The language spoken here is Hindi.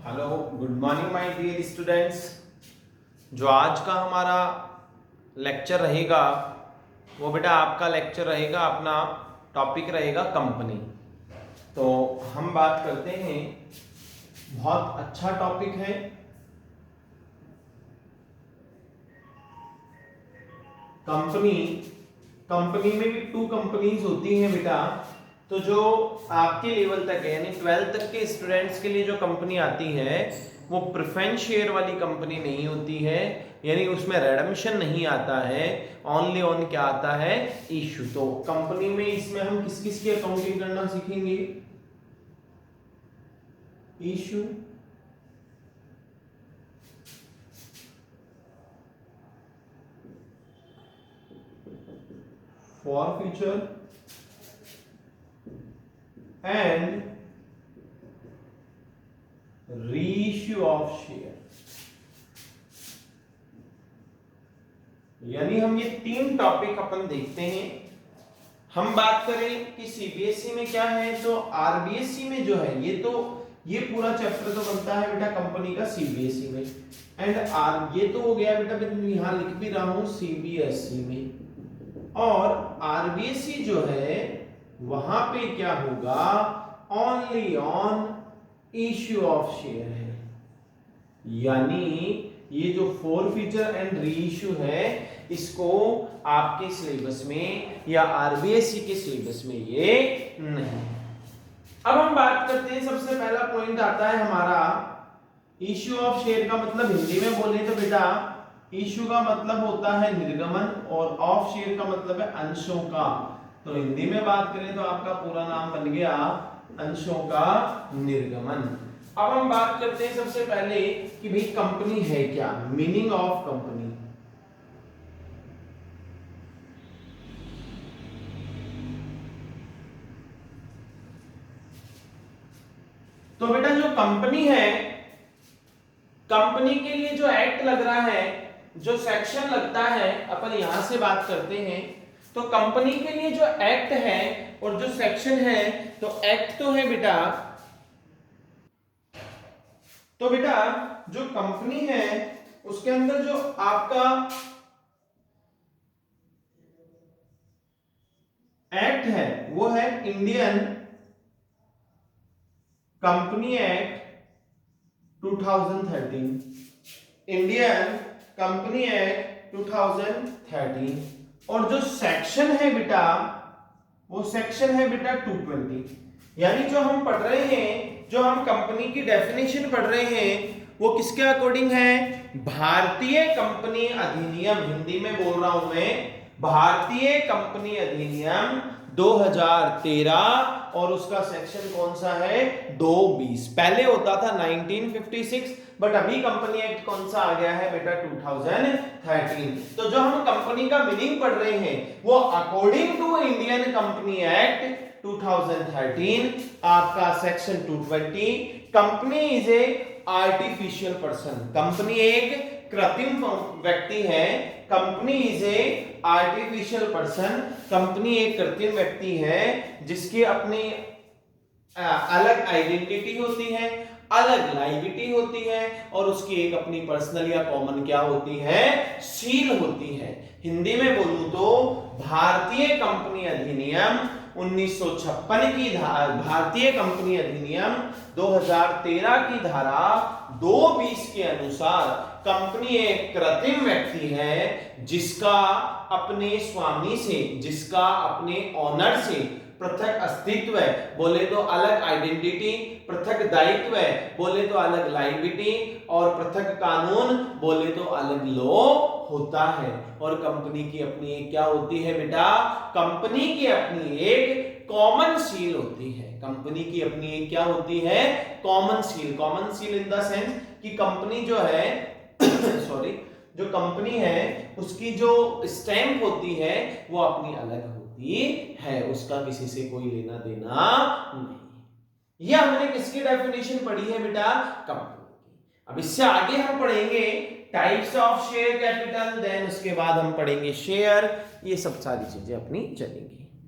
Hello, good morning my dear students. जो आज का हमारा लेक्चर रहेगा वो बेटा आपका लेक्चर रहेगा, अपना टॉपिक रहेगा कंपनी। तो हम बात करते हैं, बहुत अच्छा टॉपिक है कंपनी। कंपनी में भी 2 कंपनीज होती हैं बेटा। तो जो आपके लेवल तक है यानी 12th तक के स्टूडेंट्स के लिए जो कंपनी आती है वो प्रेफरेंस शेयर वाली कंपनी नहीं होती है, यानी उसमें रेडम्पशन नहीं आता है, ओनली ऑन क्या आता है, इशू। तो कंपनी में इसमें हम किस किस की अकाउंटिंग करना सीखेंगे? Issue, forfeiture and reissue of share। यानी हम ये 3 टॉपिक अपन देखते हैं। हम बात करें कि सीबीएसई में क्या है, तो आरबीएसई में जो है ये पूरा चैप्टर तो बनता है बेटा कंपनी का सीबीएसई में, एंड ये तो हो गया बेटा, मैं यहां लिख भी रहा हूं सीबीएसई में। और आरबीएसई जो है वहां पे क्या होगा, only on issue of share है। यानी ये जो फॉरफीचर एंड रीइश्यू है इसको आपके सिलेबस में या आरबीएसई के सिलेबस में ये नहीं। अब हम बात करते हैं, सबसे पहला पॉइंट आता है हमारा इश्यू ऑफ शेयर का मतलब हिंदी में बोले तो बेटा इशू का मतलब होता है निर्गमन और ऑफ शेयर का मतलब है अंशों का। तो हिंदी में बात करें तो आपका पूरा नाम बन गया अंशों का निर्गमन। अब हम बात करते हैं सबसे पहले कि भाई कंपनी है क्या, मीनिंग ऑफ कंपनी। तो बेटा जो कंपनी है, कंपनी के लिए जो एक्ट लग रहा है, जो सेक्शन लगता है, अपन यहां से बात करते हैं। तो कंपनी के लिए जो एक्ट है और जो सेक्शन है, तो एक्ट तो है बेटा, तो बेटा जो कंपनी है उसके अंदर जो आपका एक्ट है वो है Indian company act 2013, Indian company act 2013। और जो सेक्शन है बेटा वो सेक्शन है बेटा 220। यानी जो हम पढ़ रहे हैं, जो हम कंपनी की डेफिनेशन पढ़ रहे हैं वो किसके अकॉर्डिंग है, भारतीय कंपनी अधिनियम, हिंदी में बोल रहा हूं मैं, भारतीय कंपनी अधिनियम 2013। और उसका सेक्शन कौन सा है, 220। पहले होता था 1956, बट अभी कंपनी एक्ट कौन सा आ गया है बेटा, 2013। तो जो हम कंपनी का मीनिंग पढ़ रहे हैं वो according to Indian company act 2013 आपका section 220, company is a artificial person. Company एक कृत्रिम व्यक्ति है, company is a artificial person. Company एक कृत्रिम व्यक्ति है जिसकी अपनी अलग आइडेंटिटी होती है, अलग लायबिलिटी होती है, और उसकी एक अपनी पर्सनल या कॉमन क्या होती है, सील होती है। हिंदी में बोलूं तो भारतीय कंपनी अधिनियम 1956 की भारतीय कंपनी अधिनियम 2013 की धारा 220 के अनुसार कंपनी एक कृत्रिम व्यक्ति है जिसका अपने स्वामी से, जिसका अपने ऑनर से पृथक अस्तित्व है, बोले तो अलग आइडेंटिटी, पृथक दायित्व है, बोले तो अलग लायबिलिटी, और पृथक कानून, बोले तो अलग लॉ होता है। और कंपनी की अपनी एक क्या होती है बेटा, कंपनी की अपनी एक कॉमन सील होती है। कंपनी की अपनी एक क्या होती है, common seal. Common seal in the sense कि कंपनी जो है सॉरी, जो कंपनी है उसकी जो स्टैंप होती है वो अपनी अलग होती है, उसका किसी से कोई लेना देना नहीं। यह हमने किसकी डेफिनेशन पढ़ी है बेटा, कंपनी की। अब इससे आगे हम पढ़ेंगे types of share capital, then उसके बाद हम पढ़ेंगे शेयर, ये सब सारी चीजें अपनी चलेंगी।